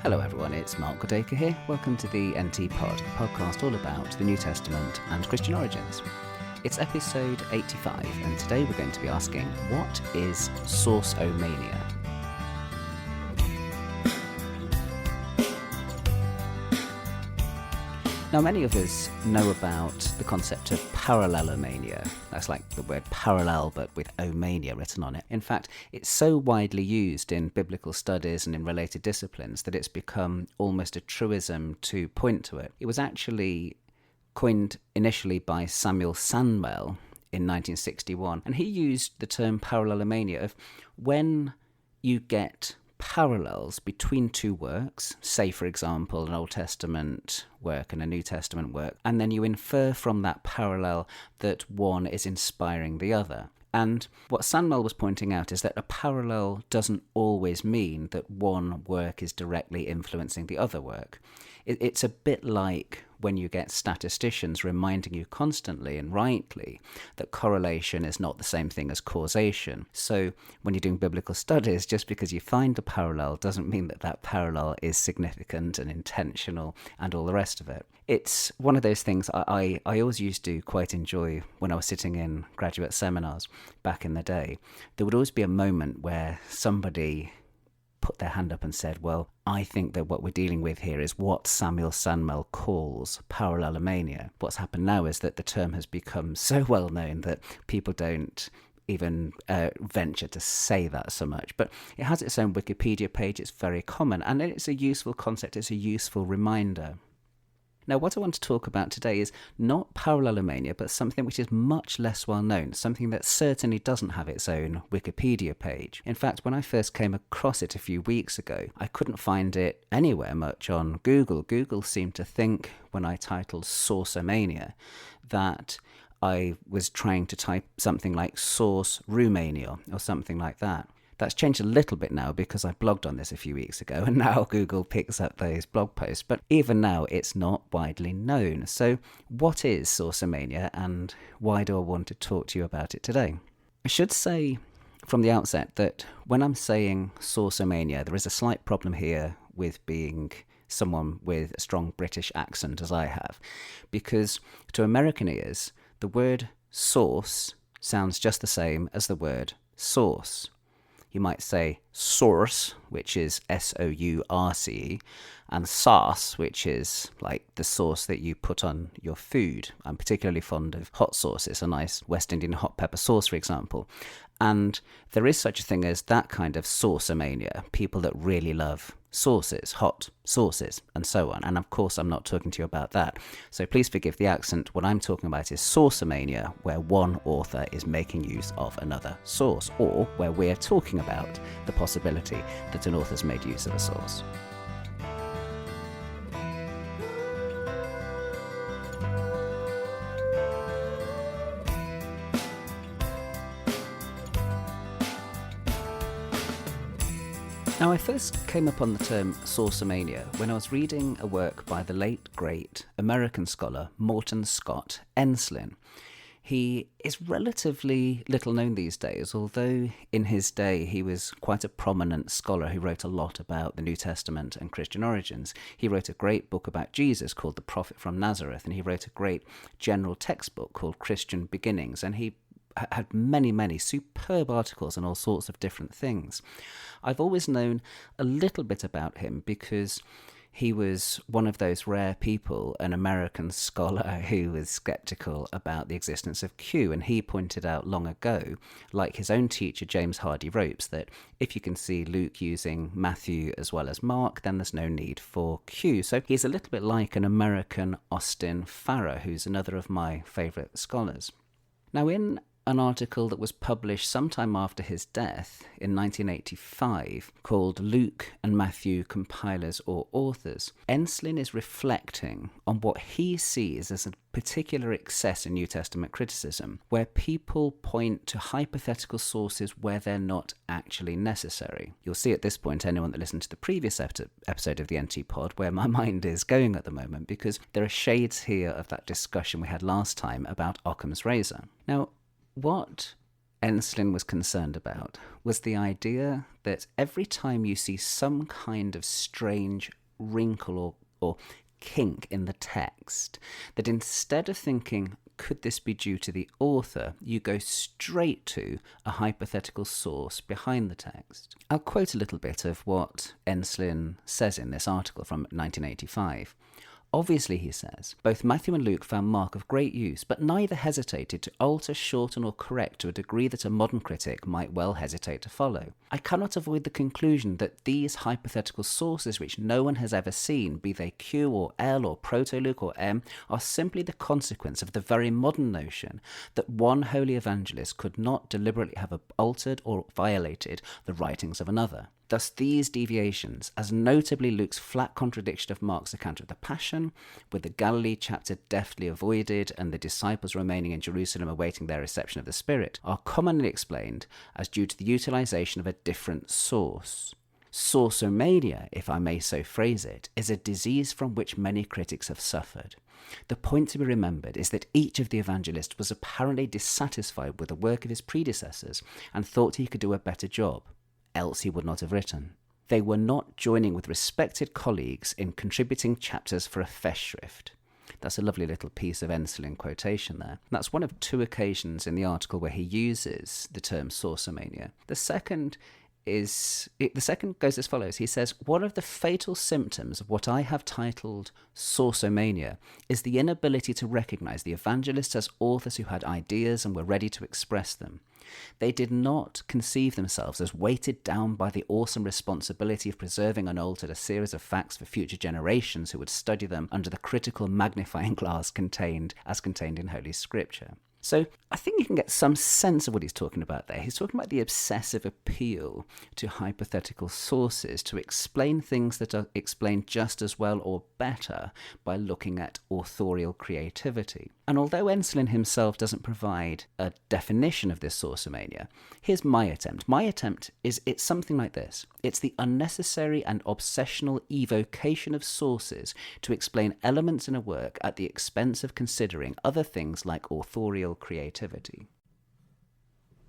Hello everyone, it's Mark Goodacre here. Welcome to the NT Pod, a podcast all about the New Testament and Christian origins. It's episode 85, and today we're going to be asking, what is Sourceomania? Now, many of us know about the concept of parallelomania. That's like the word parallel, but with omania written on it. In fact, it's so widely used in biblical studies and in related disciplines that it's become almost a truism to point to it. It was actually coined initially by Samuel Sandmel in 1961, and he used the term parallelomania of when you get parallels between two works, say for example an Old Testament work and a New Testament work, and then you infer from that parallel that one is inspiring the other. And what Sandmel was pointing out is that a parallel doesn't always mean that one work is directly influencing the other work. It's a bit like when you get statisticians reminding you constantly and rightly that correlation is not the same thing as causation. So when you're doing biblical studies, just because you find a parallel doesn't mean that that parallel is significant and intentional and all the rest of it. It's one of those things I always used to quite enjoy when I was sitting in graduate seminars back in the day. There would always be a moment where somebody put their hand up and said, well, I think that what we're dealing with here is what Samuel Sandmel calls parallelomania. What's happened now is that the term has become so well known that people don't even venture to say that so much. But it has its own Wikipedia page, it's very common, and it's a useful concept, it's a useful reminder. Now, what I want to talk about today is not parallelomania, but something which is much less well known, something that certainly doesn't have its own Wikipedia page. In fact, when I first came across it a few weeks ago, I couldn't find it anywhere much on Google. Google seemed to think, when I titled Sourceomania, that I was trying to type something like Source Romania or something like that. That's changed a little bit now because I blogged on this a few weeks ago and now Google picks up those blog posts. But even now, it's not widely known. So what is Sourceomania and why do I want to talk to you about it today? I should say from the outset that when I'm saying Sourceomania, there is a slight problem here with being someone with a strong British accent as I have. Because to American ears, the word source sounds just the same as the word source. You might say source, which is S-O-U-R-C-E, and sauce, which is like the sauce that you put on your food. I'm particularly fond of hot sauces, a nice West Indian hot pepper sauce, for example. And there is such a thing as that kind of sauceomania, people that really love sauces, hot sauces, and so on. And of course, I'm not talking to you about that. So please forgive the accent. What I'm talking about is Sourceomania, where one author is making use of another source, or where we're talking about the possibility that an author's made use of a source. Now, I first came upon the term Sourceomania when I was reading a work by the late, great American scholar Morton Scott Enslin. He is relatively little known these days, although in his day he was quite a prominent scholar who wrote a lot about the New Testament and Christian origins. He wrote a great book about Jesus called The Prophet from Nazareth, and he wrote a great general textbook called Christian Beginnings, and he had many superb articles on all sorts of different things. I've always known a little bit about him because he was one of those rare people, an American scholar who was skeptical about the existence of Q, and he pointed out long ago, like his own teacher James Hardy Ropes, that if you can see Luke using Matthew as well as Mark, then there's no need for Q. So he's a little bit like an American Austin Farrer, who's another of my favourite scholars. Now, in an article that was published sometime after his death in 1985 called Luke and Matthew Compilers or Authors, Enslin is reflecting on what he sees as a particular excess in New Testament criticism, where people point to hypothetical sources where they're not actually necessary. You'll see at this point, anyone that listened to the previous episode of the NT Pod, where my mind is going at the moment, because there are shades here of that discussion we had last time about Occam's razor. Now, what Enslin was concerned about was the idea that every time you see some kind of strange wrinkle or kink in the text, that instead of thinking, could this be due to the author, you go straight to a hypothetical source behind the text. I'll quote a little bit of what Enslin says in this article from 1985. Obviously, he says, both Matthew and Luke found Mark of great use, but neither hesitated to alter, shorten, or correct to a degree that a modern critic might well hesitate to follow. I cannot avoid the conclusion that these hypothetical sources which no one has ever seen, be they Q or L or Proto-Luke or M, are simply the consequence of the very modern notion that one holy evangelist could not deliberately have altered or violated the writings of another. Thus these deviations, as notably Luke's flat contradiction of Mark's account of the Passion, with the Galilee chapter deftly avoided and the disciples remaining in Jerusalem awaiting their reception of the Spirit, are commonly explained as due to the utilization of a different source. Sourceomania, if I may so phrase it, is a disease from which many critics have suffered. The point to be remembered is that each of the evangelists was apparently dissatisfied with the work of his predecessors and thought he could do a better job. Else he would not have written. They were not joining with respected colleagues in contributing chapters for a Festschrift. That's a lovely little piece of Enslin quotation there. That's one of two occasions in the article where he uses the term sourceomania. The second goes as follows. He says, one of the fatal symptoms of what I have titled sourceomania is the inability to recognize the evangelists as authors who had ideas and were ready to express them. They did not conceive themselves as weighted down by the awesome responsibility of preserving unaltered a series of facts for future generations who would study them under the critical magnifying glass contained in Holy Scripture. So I think you can get some sense of what he's talking about there. He's talking about the obsessive appeal to hypothetical sources to explain things that are explained just as well or better by looking at authorial creativity. And although Enslin himself doesn't provide a definition of this sourceomania, here's my attempt. My attempt is it's something like this. It's the unnecessary and obsessional evocation of sources to explain elements in a work at the expense of considering other things like authorial creativity.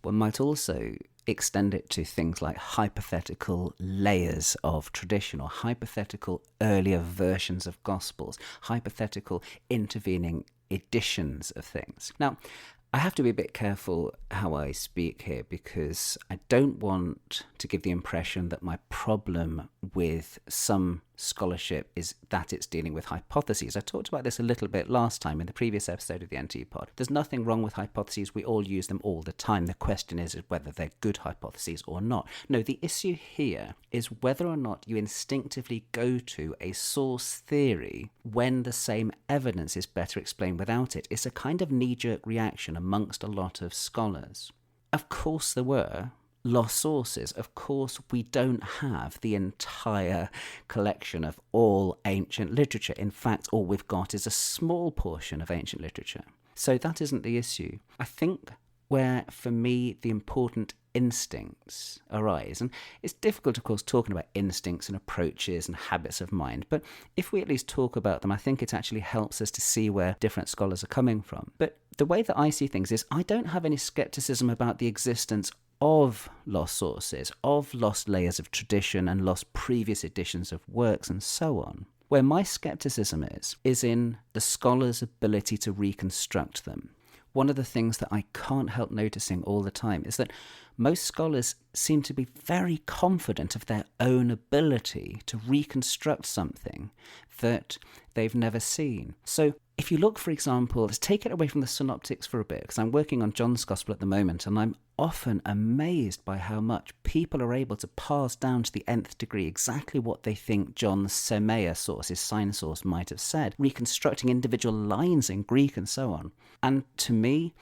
One might also extend it to things like hypothetical layers of tradition or hypothetical earlier versions of Gospels, hypothetical intervening editions of things. Now, I have to be a bit careful how I speak here because I don't want to give the impression that my problem with some scholarship is that it's dealing with hypotheses. I talked about this a little bit last time in the previous episode of the NT Pod. There's nothing wrong with hypotheses. We all use them all the time. The question is whether they're good hypotheses or not. No, the issue here is whether or not you instinctively go to a source theory when the same evidence is better explained without it. It's a kind of knee-jerk reaction amongst a lot of scholars. Of course there were lost sources. Of course, we don't have the entire collection of all ancient literature. In fact, all we've got is a small portion of ancient literature. So that isn't the issue. I think where, for me, the important instincts arise, and it's difficult, of course, talking about instincts and approaches and habits of mind, but if we at least talk about them, I think it actually helps us to see where different scholars are coming from. But the way that I see things is I don't have any skepticism about the existence of lost sources, of lost layers of tradition and lost previous editions of works and so on. Where my skepticism is in the scholar's ability to reconstruct them. One of the things that I can't help noticing all the time is that most scholars seem to be very confident of their own ability to reconstruct something that they've never seen. So if you look, for example, let's take it away from the synoptics for a bit, because I'm working on John's Gospel at the moment, and I'm often amazed by how much people are able to parse down to the nth degree exactly what they think John's Semea source, his sign source, might have said, reconstructing individual lines in Greek and so on. And to me,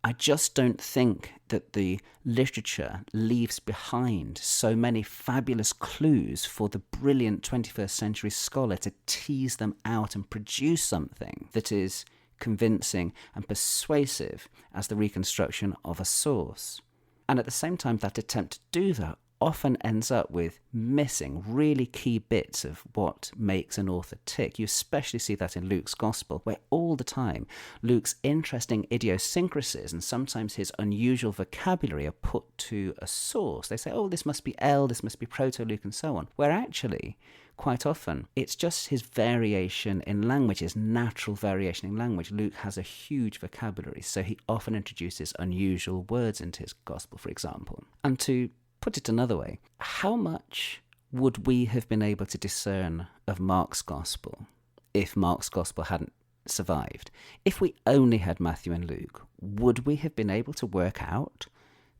I just don't think that the literature leaves behind so many fabulous clues for the brilliant 21st century scholar to tease them out and produce something that is convincing and persuasive as the reconstruction of a source. And at the same time, that attempt to do that often ends up with missing really key bits of what makes an author tick. You especially see that in Luke's Gospel, where all the time Luke's interesting idiosyncrasies and sometimes his unusual vocabulary are put to a source. They say, oh, this must be L, this must be Proto-Luke, and so on, where actually, quite often, it's just his variation in language, his natural variation in language. Luke has a huge vocabulary, so he often introduces unusual words into his Gospel, for example. And to put it another way, how much would we have been able to discern of Mark's Gospel if Mark's Gospel hadn't survived? If we only had Matthew and Luke, would we have been able to work out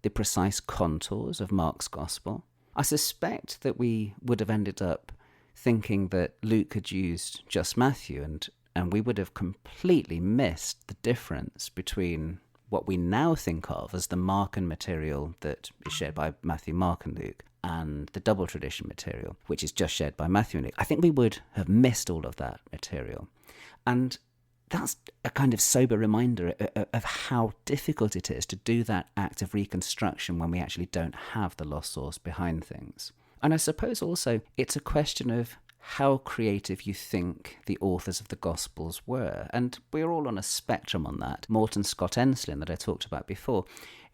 the precise contours of Mark's Gospel? I suspect that we would have ended up thinking that Luke had used just Matthew, and we would have completely missed the difference between what we now think of as the Markan material that is shared by Matthew, Mark and Luke, and the double tradition material, which is just shared by Matthew and Luke. I think we would have missed all of that material. And that's a kind of sober reminder of how difficult it is to do that act of reconstruction when we actually don't have the lost source behind things. And I suppose also it's a question of how creative you think the authors of the Gospels were. And we're all on a spectrum on that. Morton Scott Enslin, that I talked about before,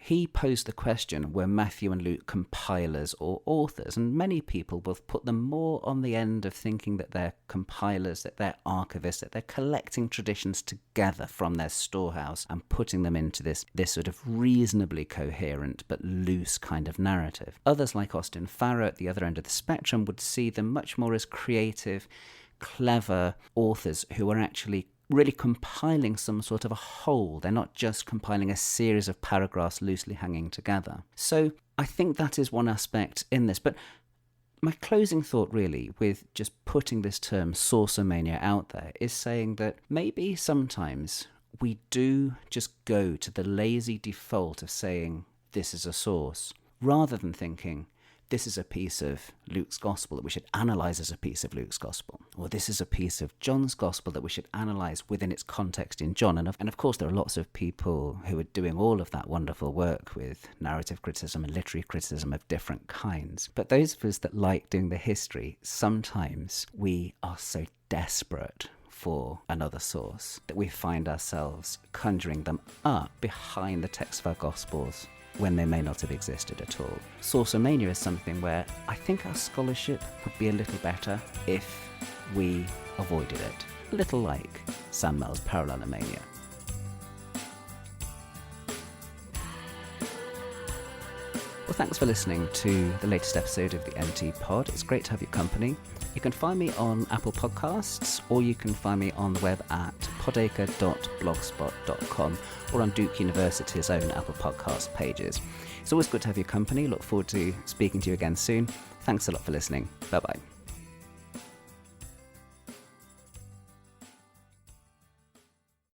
he posed the question, were Matthew and Luke compilers or authors? And many people will put them more on the end of thinking that they're compilers, that they're archivists, that they're collecting traditions together from their storehouse and putting them into this sort of reasonably coherent but loose kind of narrative. Others, like Austin Farrow at the other end of the spectrum, would see them much more as creative, clever authors who are actually really compiling some sort of a whole. They're not just compiling a series of paragraphs loosely hanging together. So I think that is one aspect in this. But my closing thought really with just putting this term Sourceomania out there is saying that maybe sometimes we do just go to the lazy default of saying this is a source, rather than thinking this is a piece of Luke's Gospel that we should analyse as a piece of Luke's Gospel, or this is a piece of John's Gospel that we should analyse within its context in John. And of course, there are lots of people who are doing all of that wonderful work with narrative criticism and literary criticism of different kinds. But those of us that like doing the history, sometimes we are so desperate for another source that we find ourselves conjuring them up behind the text of our Gospels when they may not have existed at all. Sourceomania is something where I think our scholarship would be a little better if we avoided it. A little like Sam Mell's Parallelomania. Well, thanks for listening to the latest episode of the NT Pod. It's great to have your company. You can find me on Apple Podcasts, or you can find me on the web at podacre.blogspot.com or on Duke University's own Apple Podcast pages. It's always good to have your company. Look forward to speaking to you again soon. Thanks a lot for listening. Bye-bye.